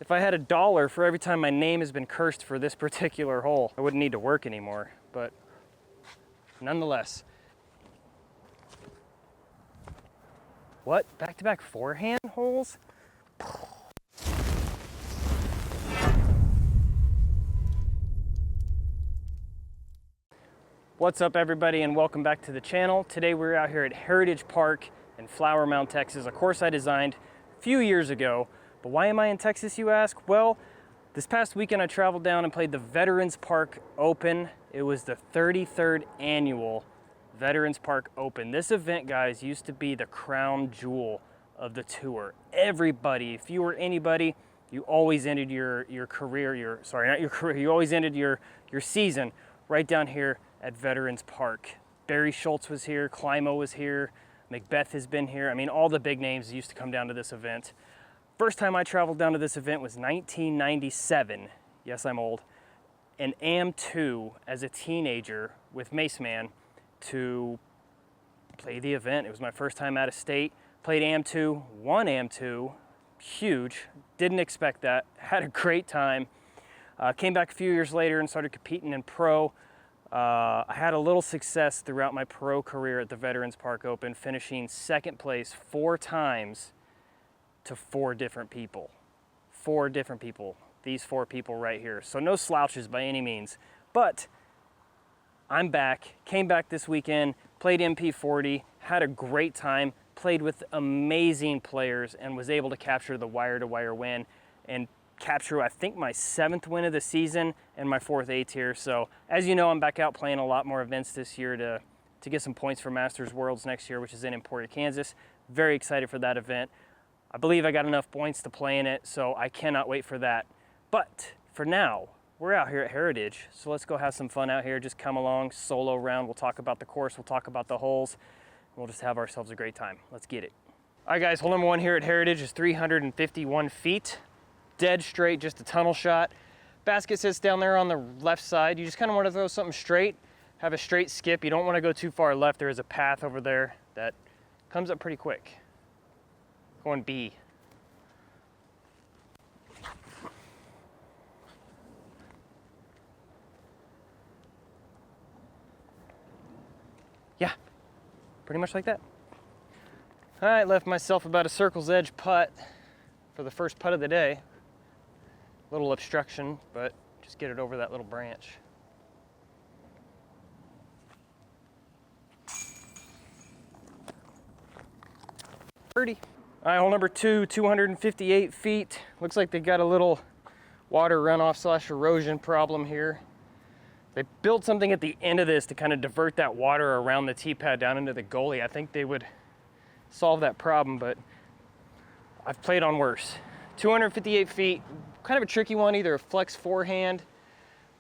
If I had $1 for every time my name has been cursed for this particular hole, I wouldn't need to work anymore, but nonetheless. What? Back-to-back forehand holes? What's up, everybody, and welcome back to the channel. Today we're out here at Heritage Park in Flower Mound, Texas, a course I designed a few years ago. But why am I in Texas, you ask? Well, this past weekend I traveled down and played the Veterans Park Open. It was the 33rd annual Veterans Park Open. This event, guys, used to be the crown jewel of the tour. Everybody, if you were anybody, you always ended your career, you always ended your season right down here at Veterans Park. Barry Schultz was here, Climo was here, McCabe has been here. I mean, all the big names used to come down to this event. First time I traveled down to this event was 1997. Yes, I'm old. And AM2 as a teenager with Mace Man to play the event. It was my first time out of state. Played AM2, won AM2, huge. Didn't expect that. Had a great time. Came back a few years later and started competing in pro. I had a little success throughout my pro career at the Veterans Park Open, finishing second place 4 times to 4 different people. 4 different people. These 4 people right here. So no slouches by any means. But I'm back, came back this weekend, played MP40, had a great time, played with amazing players, and was able to capture the wire-to-wire win and capture, I think, my 7th win of the season and my 4th A tier. So as you know, I'm back out playing a lot more events this year to get some points for Masters Worlds next year, which is in Emporia, Kansas. Very excited for that event. I believe I got enough points to play in it, so I cannot wait for that. But for now, we're out here at Heritage, so let's go have some fun out here. Just come along, solo round. We'll talk about the course, we'll talk about the holes. We'll just have ourselves a great time. Let's get it. All right, guys, hole number 1 here at Heritage is 351 feet. Dead straight, just a tunnel shot. Basket sits down there on the left side. You just kind of want to throw something straight, have a straight skip. You don't want to go too far left. There is a path over there that comes up pretty quick. Going B. Yeah, pretty much like that. All right, left myself about a circle's edge putt for the first putt of the day. Little obstruction, but just get it over that little branch. Birdie. All right, hole number 2, 258 feet. Looks like they got a little water runoff / erosion problem here. They built something at the end of this to kind of divert that water around the tee pad down into the gully. I think they would solve that problem, but I've played on worse. 258 feet, kind of a tricky one, either a flex forehand.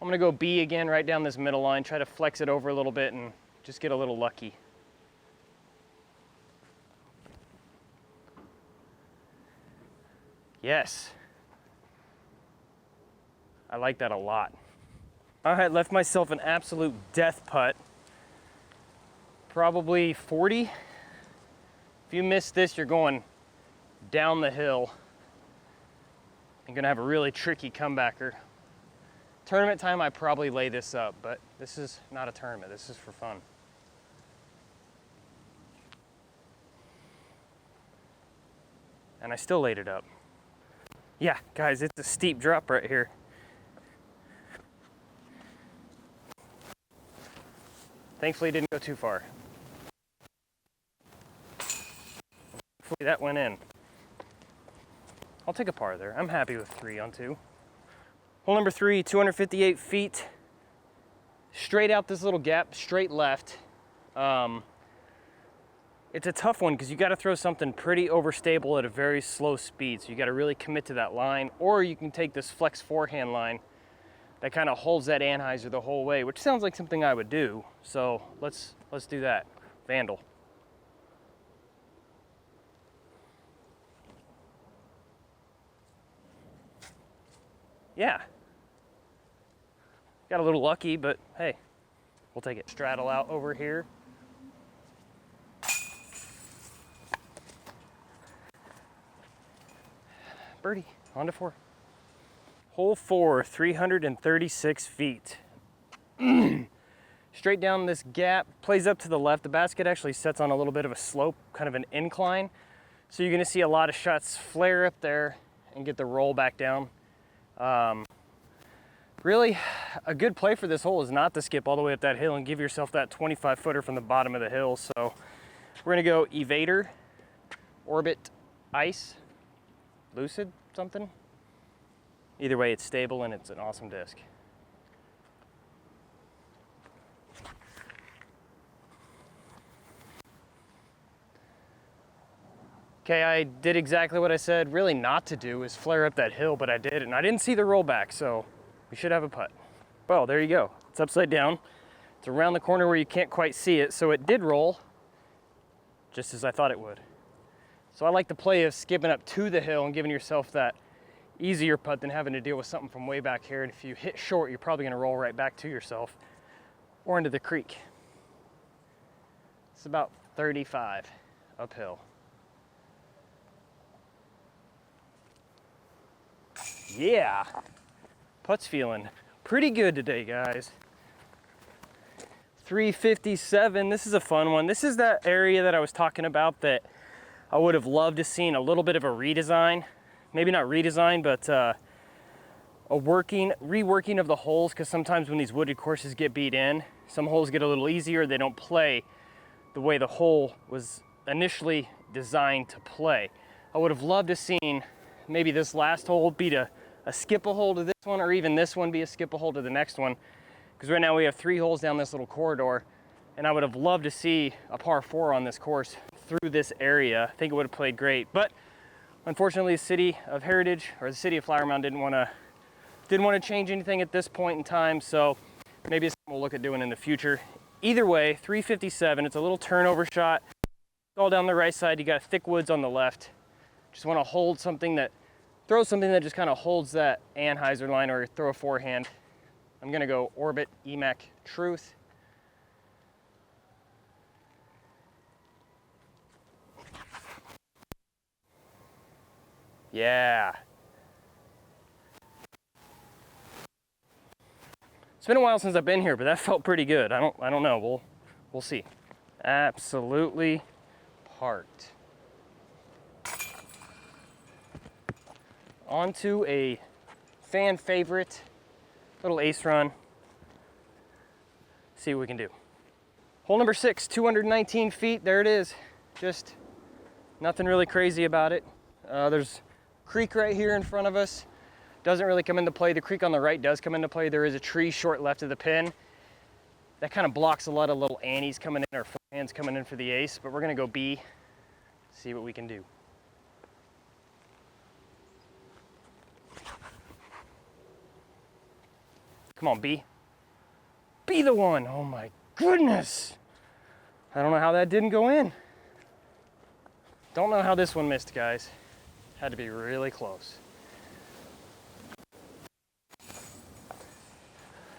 I'm gonna go B again right down this middle line, try to flex it over a little bit and just get a little lucky. Yes. I like that a lot. All right, left myself an absolute death putt. Probably 40. If you miss this, you're going down the hill. You're gonna have a really tricky comebacker. Tournament time, I probably lay this up, but this is not a tournament, this is for fun. And I still laid it up. Yeah, guys, it's a steep drop right here. Thankfully, it didn't go too far. Hopefully that went in. I'll take a par there. I'm happy with 3 on 2. Hole number 3, 258 feet. Straight out this little gap, straight left. It's a tough one because you got to throw something pretty overstable at a very slow speed. So you got to really commit to that line, or you can take this flex forehand line that kind of holds that anhyzer the whole way, which sounds like something I would do. So let's do that. Vandal. Yeah. Got a little lucky, but hey, we'll take it. Straddle out over here. Birdie, on to 4. Hole 4, 336 feet. Straight down this gap, plays up to the left. The basket actually sets on a little bit of a slope, kind of an incline. So you're gonna see a lot of shots flare up there and get the roll back down. Really, a good play for this hole is not to skip all the way up that hill and give yourself that 25 footer from the bottom of the hill. So we're gonna go Evader, Orbit, Ice, Lucid, something. Either way, it's stable and it's an awesome disc. Okay, I did exactly what I said really not to do, is flare up that hill, but I did, and I didn't see the rollback, so we should have a putt. Well, there you go. It's upside down. It's around the corner where you can't quite see it, so it did roll, just as I thought it would. So I like the play of skipping up to the hill and giving yourself that easier putt than having to deal with something from way back here. And if you hit short, you're probably gonna roll right back to yourself or into the creek. It's about 35 uphill. Yeah, putt's feeling pretty good today, guys. 357, this is a fun one. This is that area that I was talking about that I would have loved to seen a little bit of a redesign. Maybe not redesign, but a reworking of the holes, because sometimes when these wooded courses get beat in, some holes get a little easier. They don't play the way the hole was initially designed to play. I would have loved to seen maybe this last hole beat a skip a hole to this one, or even this one be a skip a hole to the next one. Because right now we have 3 holes down this little corridor, and I would have loved to see a par 4 on this course through this area. I think it would have played great, but unfortunately, the city of Heritage, or the city of Flower Mound, didn't want to change anything at this point in time. So maybe it's something we'll look at doing in the future. Either way, 357. It's a little turnover shot. All down the right side. You got thick woods on the left. Just want to hold something that, throw something that just kind of holds that Anheuser line, or throw a forehand. I'm gonna go Orbit, EMAC, Truth. Yeah. It's been a while since I've been here, but that felt pretty good. I don't know. We'll see. Absolutely parked. Onto a fan favorite little ace run. See what we can do. Hole number 6, 219 feet. There it is. Just nothing really crazy about it. There's creek right here in front of us. Doesn't really come into play. The creek on the right does come into play. There is a tree short left of the pin. That kind of blocks a lot of little annies coming in, or forehands coming in for the ace, but we're gonna go B, see what we can do. Come on, B. Be the one. Oh my goodness. I don't know how that didn't go in. Don't know how this one missed, guys. Had to be really close.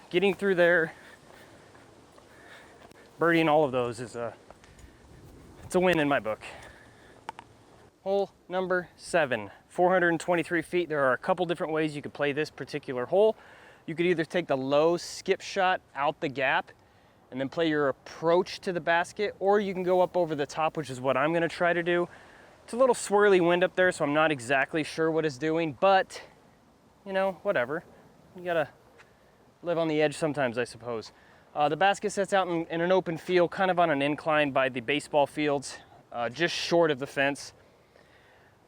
Getting through there, birdieing all of those is it's a win in my book. Hole number 7, 423 feet. There are a couple different ways you could play this particular hole. You could either take the low skip shot out the gap and then play your approach to the basket, or you can go up over the top, which is what I'm gonna try to do. It's a little swirly wind up there, so I'm not exactly sure what it's doing, but you know, whatever. You gotta live on the edge sometimes, I suppose. The basket sets out in an open field, kind of on an incline by the baseball fields, just short of the fence.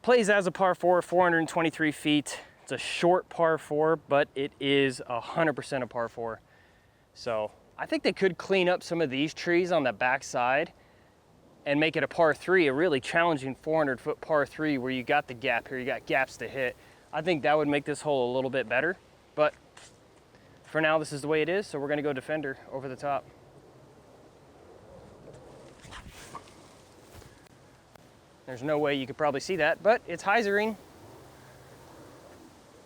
Plays as a par 4, 423 feet. It's a short par 4, but it is 100% a par 4. So I think they could clean up some of these trees on the back side and make it a par 3, a really challenging 400-foot par 3 where you got the gap here, you got gaps to hit. I think that would make this hole a little bit better, but for now, this is the way it is, so we're gonna go Defender over the top. There's no way you could probably see that, but it's hyzering.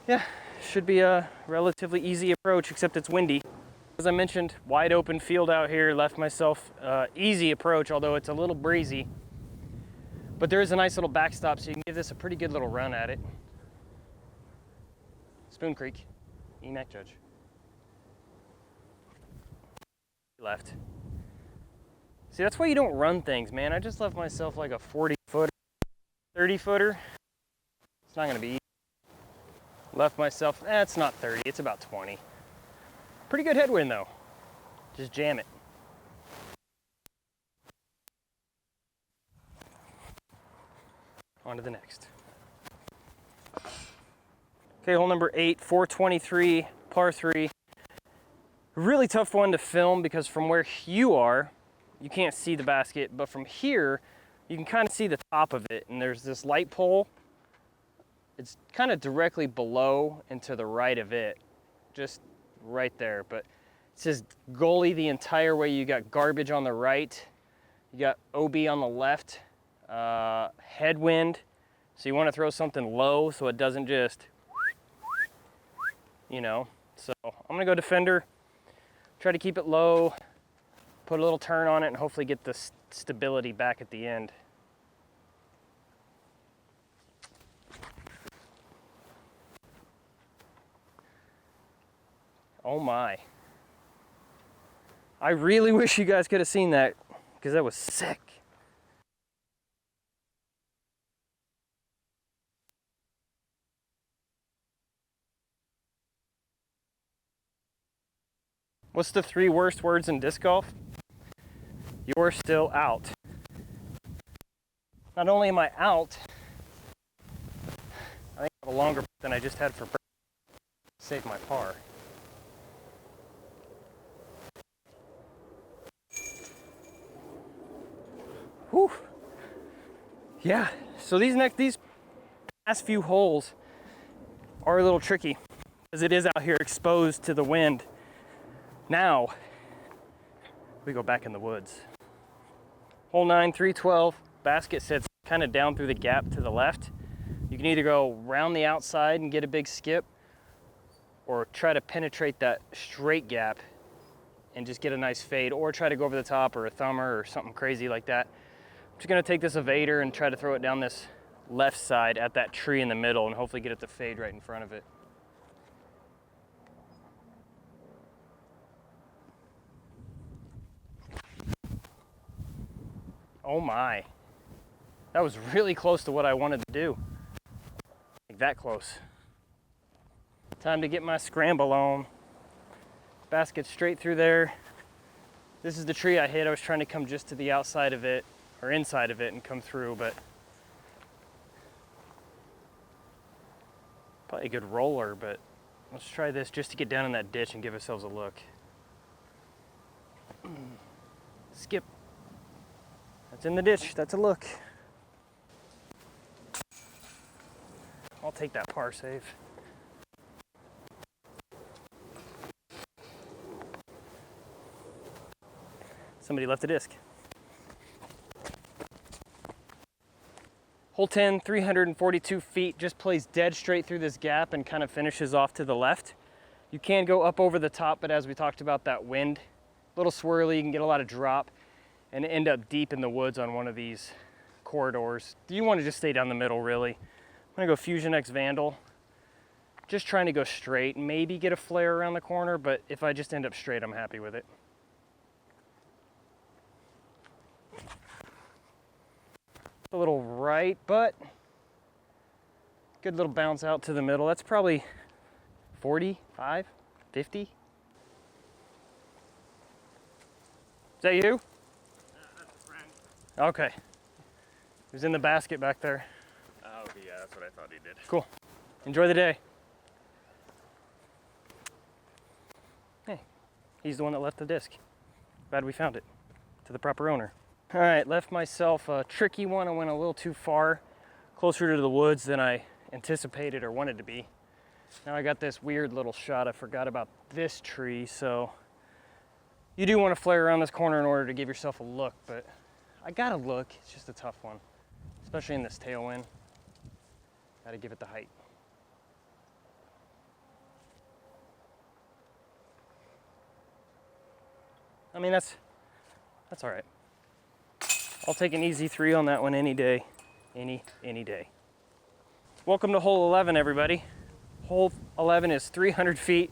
Yeah, should be a relatively easy approach, except it's windy. As I mentioned, wide open field out here, left myself easy approach, although it's a little breezy. But there is a nice little backstop, so you can give this a pretty good little run at it. Spoon Creek. Emac Judge. Left. See, that's why you don't run things, man. I just left myself like a 40-footer, 30-footer. It's not gonna be easy. Left myself, it's not 30, it's about 20. Pretty good headwind though. Just jam it. On to the next. Okay, hole number 8, 423, par 3. Really tough one to film because from where you are, you can't see the basket, but from here, you can kind of see the top of it, and there's this light pole. It's kind of directly below and to the right of it, just right there, but it says goalie the entire way. You got garbage on the right, you got OB on the left, headwind, so you want to throw something low so it doesn't just, you know. So I'm gonna go defender, try to keep it low, put a little turn on it, and hopefully get the stability back at the end. Oh my. I really wish you guys could have seen that, because that was sick. What's the 3 worst words in disc golf? You're still out. Not only am I out, I think I have a longer putt than I just had for save my par. Whew. Yeah, so these past few holes are a little tricky because it is out here exposed to the wind. Now we go back in the woods. Hole 9, 312, basket sits kind of down through the gap to the left. You can either go round the outside and get a big skip, or try to penetrate that straight gap and just get a nice fade, or try to go over the top or a thumber or something crazy like that. I'm just gonna take this evader and try to throw it down this left side at that tree in the middle and hopefully get it to fade right in front of it. Oh my, that was really close to what I wanted to do. Like that close. Time to get my scramble on. Basket straight through there. This is the tree I hit. I was trying to come just to the outside of it, or inside of it, and come through, but probably a good roller, but let's try this just to get down in that ditch and give ourselves a look. Skip. That's in the ditch, that's a look. I'll take that par save. Somebody left a disc. Hole 10, 342 feet, just plays dead straight through this gap and kind of finishes off to the left. You can go up over the top, but as we talked about, that wind, a little swirly, you can get a lot of drop and end up deep in the woods on one of these corridors. You want to just stay down the middle, really. I'm gonna go Fusion X Vandal. Just trying to go straight, maybe get a flare around the corner, but if I just end up straight, I'm happy with it. A little right, but good little bounce out to the middle. That's probably 45, 50. Is that you? That's a friend. Okay. He was in the basket back there. Oh, yeah, that's what I thought he did. Cool. Enjoy the day. Hey, he's the one that left the disc. Glad we found it to the proper owner. All right, left myself a tricky one. I went a little too far, closer to the woods than I anticipated or wanted to be. Now I got this weird little shot. I forgot about this tree, so you do want to flare around this corner in order to give yourself a look, but I got a look. It's just a tough one, especially in this tailwind. Got to give it the height. I mean, that's all right. I'll take an easy 3 on that one any day. Any day. Welcome to hole 11, everybody. Hole 11 is 300 feet.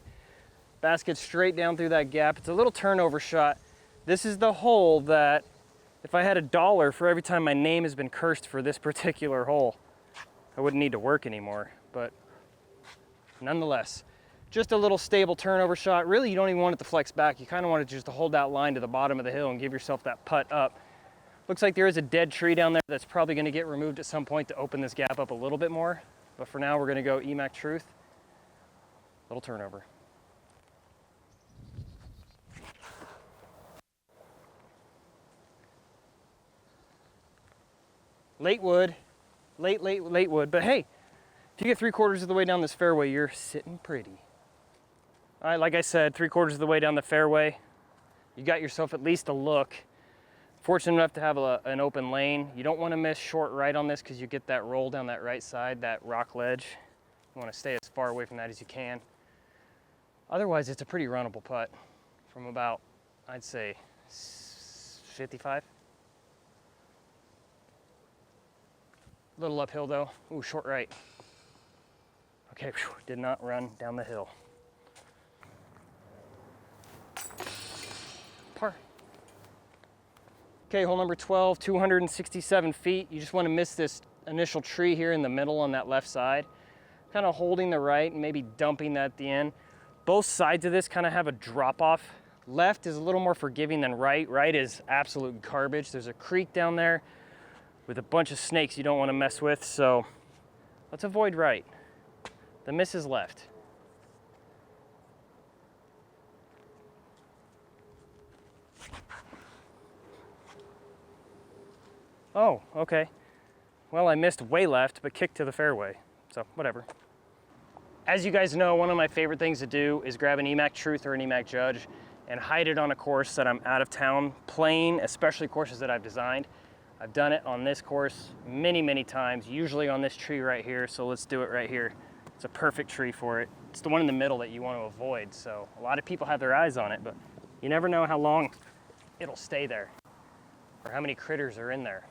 Basket straight down through that gap. It's a little turnover shot. This is the hole that, if I had $1 for every time my name has been cursed for this particular hole, I wouldn't need to work anymore. But nonetheless, just a little stable turnover shot. Really, you don't even want it to flex back. You kind of want it just to hold that line to the bottom of the hill and give yourself that putt up. Looks like there is a dead tree down there that's probably going to get removed at some point to open this gap up a little bit more. But for now, we're going to go Emac Truth. Little turnover. Late wood, late wood, but hey, if you get 3/4 of the way down this fairway, you're sitting pretty. All right, like I said, 3/4 of the way down the fairway, you got yourself at least a look. Fortunate enough to have an open lane. You don't want to miss short right on this because you get that roll down that right side, that rock ledge. You want to stay as far away from that as you can. Otherwise, it's a pretty runnable putt from about, I'd say, 55. Little uphill though. Ooh, short right. Okay, whew, did not run down the hill. Par. Okay, hole number 12, 267 feet. You just want to miss this initial tree here in the middle on that left side. Kind of holding the right and maybe dumping that at the end. Both sides of this kind of have a drop off. Left is a little more forgiving than right. Right is absolute garbage. There's a creek down there with a bunch of snakes you don't want to mess with, so let's avoid right. The miss is left. Oh, okay. Well, I missed way left, but kicked to the fairway, so whatever. As you guys know, one of my favorite things to do is grab an Emac Truth or an Emac Judge and hide it on a course that I'm out of town playing, especially courses that I've designed. I've done it on this course many times, usually on this tree right here, so let's do it right here. It's a perfect tree for it. It's the one in the middle that you want to avoid, so a lot of people have their eyes on it, but you never know how long it'll stay there or how many critters are in there.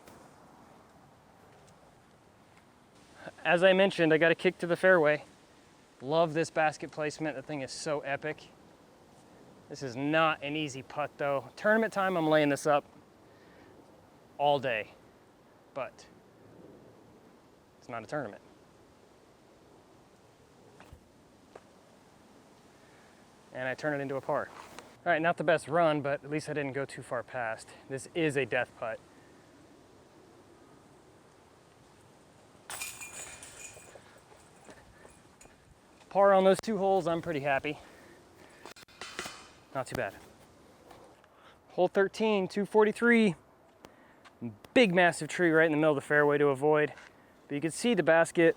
As I mentioned, I got a kick to the fairway. Love this basket placement. The thing is so epic. This is not an easy putt though. Tournament time, I'm laying this up all day, but it's not a tournament. And I turn it into a par. All right, not the best run, but at least I didn't go too far past. This is a death putt. Par on those 2 holes, I'm pretty happy. Not too bad. Hole 13, 243. Big massive tree right in the middle of the fairway to avoid. But you can see the basket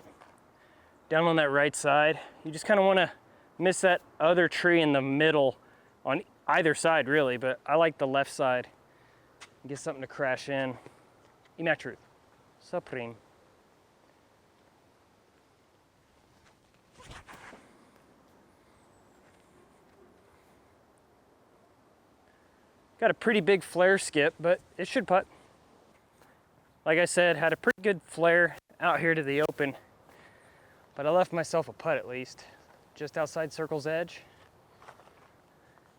down on that right side. You just kind of want to miss that other tree in the middle on either side really, but I like the left side. Get something to crash in. Emac Truth. Supreme. Got a pretty big flare skip, but it should putt. Like I said, had a pretty good flare out here to the open, but I left myself a putt at least, just outside circle's edge.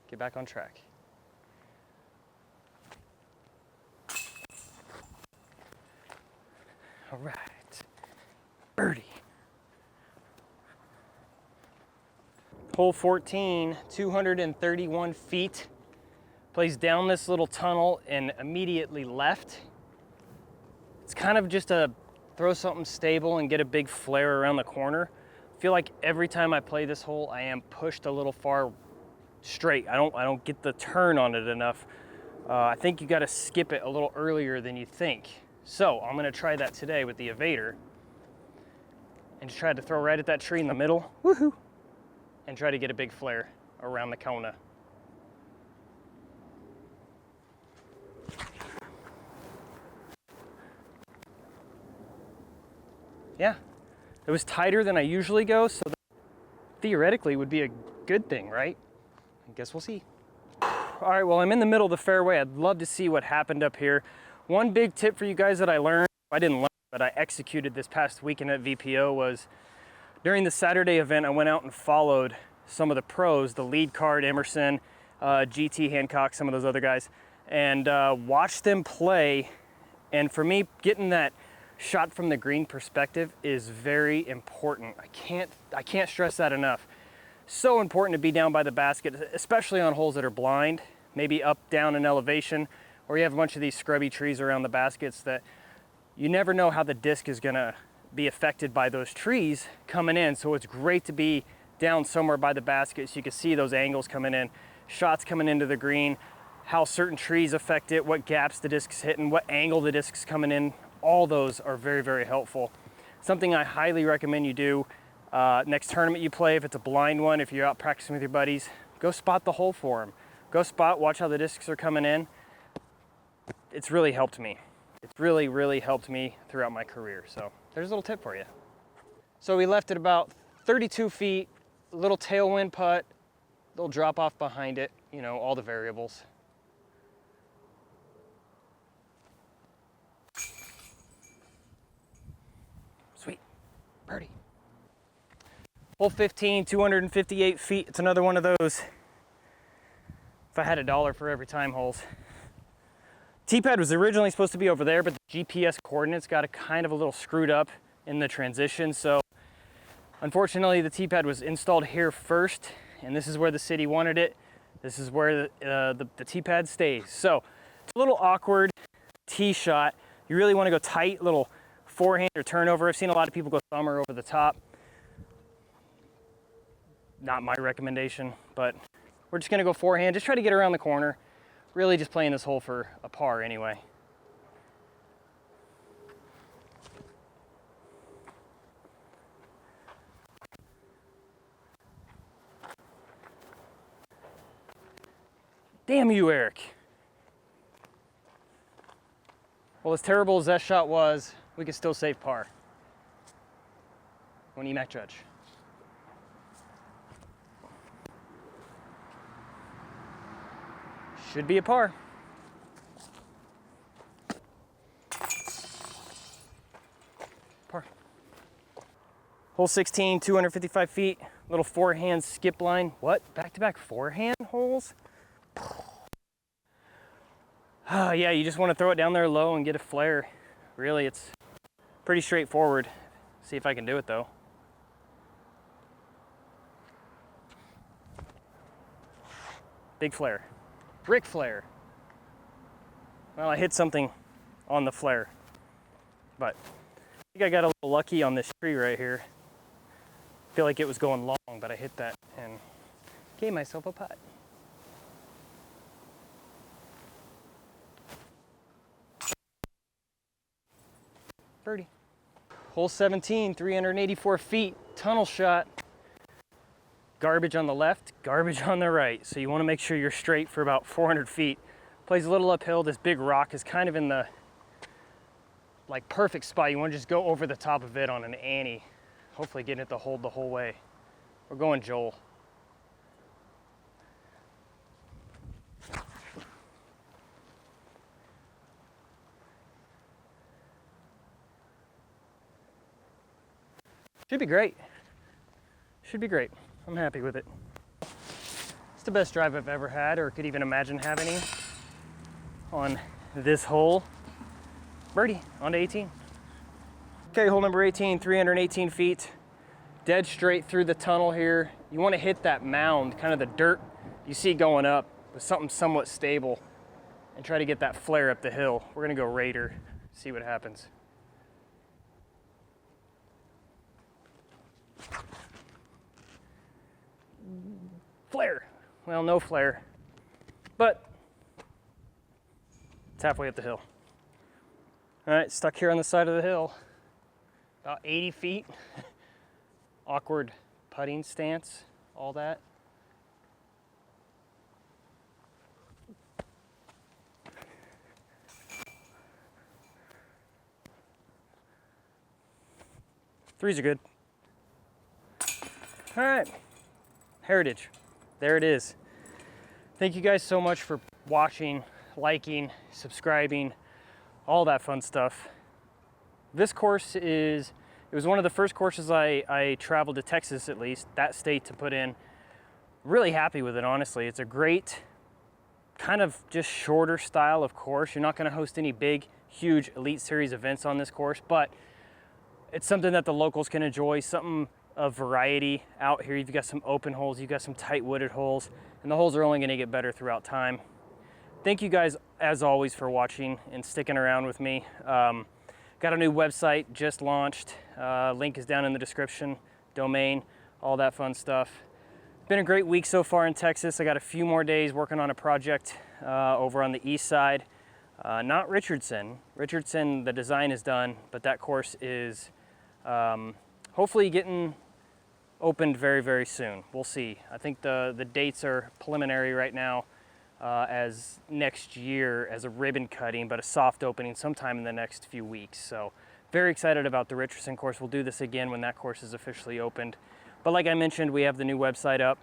Get back on track. All right, birdie. Hole 14, 231 feet. Plays down this little tunnel and immediately left. It's kind of just a throw something stable and get a big flare around the corner. I feel like every time I play this hole, I am pushed a little far straight. I don't get the turn on it enough. I think you gotta skip it a little earlier than you think. So I'm gonna try that today with the evader and just try to throw right at that tree in the middle, woohoo, and try to get a big flare around the Kona. Yeah, it was tighter than I usually go, so that theoretically would be a good thing, right? I guess we'll see. All right, well, I'm in the middle of the fairway. I'd love to see what happened up here. One big tip for you guys that I learned, I didn't learn, but I executed this past weekend at VPO was During the Saturday event, I went out and followed some of the pros, the lead card, Emerson, GT Hancock, some of those other guys, and watched them play. And for me, getting that shot from the green perspective is very important. I can't stress that enough. So important to be down by the basket, especially on holes that are blind, maybe up, down in elevation, or you have a bunch of these scrubby trees around the baskets that you never know how the disc is gonna be affected by those trees coming in. So it's great to be down somewhere by the basket so you can see those angles coming in, shots coming into the green, how certain trees affect it, what gaps the disc's hitting, what angle the disc's coming in. All those are very, very helpful. Something I highly recommend you do next tournament you play, if it's a blind one, if you're out practicing with your buddies, go spot the hole for them. Go spot, watch how the discs are coming in. It's really helped me. It's really, really helped me throughout my career. So there's a little tip for you. So we left it about 32 feet, a little tailwind putt, little drop off behind it, you know, all the variables. Sweet, birdie. Hole 15, 258 feet. It's another one of those, if I had $1 for every time holes. T-pad was originally supposed to be over there, but the GPS coordinates got kind of a little screwed up in the transition. So unfortunately, the T-pad was installed here first, and this is where the city wanted it. This is where the T-pad stays. So it's a little awkward tee shot. You really want to go tight, little forehand or turnover. I've seen a lot of people go thumber over the top. Not my recommendation, but we're just gonna go forehand. Just try to get around the corner. Really just playing this hole for a par anyway. Damn you, Eric. Well, as terrible as that shot was, we could still save par. One EMAC judge. Should be a par. Par. Hole 16, 255 feet, little forehand skip line. What? Back-to-back forehand holes? Yeah, you just want to throw it down there low and get a flare. Really, it's pretty straightforward. See if I can do it though. Big flare. Ric Flair. Well, I hit something on the flare, but I think I got a little lucky on this tree right here. I feel like it was going long, but I hit that and gave myself a putt. Birdie. Hole 17, 384 feet, tunnel shot. Garbage on the left, garbage on the right. So you want to make sure you're straight for about 400 feet. Plays a little uphill. This big rock is kind of in the like perfect spot. You want to just go over the top of it on an ante. Hopefully getting it to hold the whole way. We're going Joel. Should be great. Should be great. I'm happy with it. It's the best drive I've ever had, or could even imagine having on this hole. Birdie, on to 18. Okay, hole number 18, 318 feet. Dead straight through the tunnel here. You want to hit that mound, kind of the dirt you see going up, with something somewhat stable, and try to get that flare up the hill. We're gonna go Raider, see what happens. Flare. Well, no flare, but it's halfway up the hill. All right, stuck here on the side of the hill, about 80 feet. Awkward putting stance, all that. Threes are good. All right, Heritage. There it is. Thank you guys so much for watching, liking, subscribing, all that fun stuff. This course is It was one of the first courses I traveled to Texas, at least, that state, to put in. Really happy with it, honestly. It's a great kind of just shorter style of course. You're not going to host any big, huge Elite Series events on this course, but it's something that the locals can enjoy, something of variety out here. You've got some open holes, you've got some tight wooded holes, and the holes are only going to get better throughout time. Thank you guys, as always, for watching and sticking around with me. Got a new website, just launched. Link is down in the description, domain, all that fun stuff. Been a great week so far in Texas. I got a few more days working on a project over on the east side. Not Richardson. Richardson, the design is done, but that course is hopefully getting opened very, very soon. We'll see. I think the dates are preliminary right now as next year as a ribbon cutting, but a soft opening sometime in the next few weeks. So very excited about the Richardson course. We'll do this again when that course is officially opened. But like I mentioned, we have the new website up.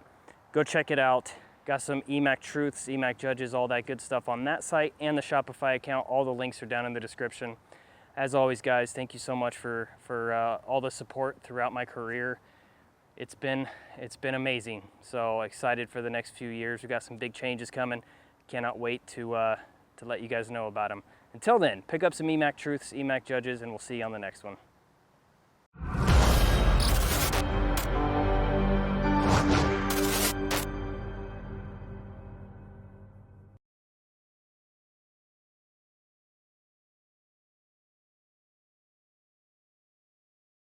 Go check it out. Got some EMAC truths, EMAC judges, all that good stuff on that site and the Shopify account. All the links are down in the description. As always, guys, thank you so much for all the support throughout my career. It's been amazing. So excited for the next few years. We've got some big changes coming. Cannot wait to let you guys know about them. Until then, pick up some EMAC truths, EMAC judges, and we'll see you on the next one.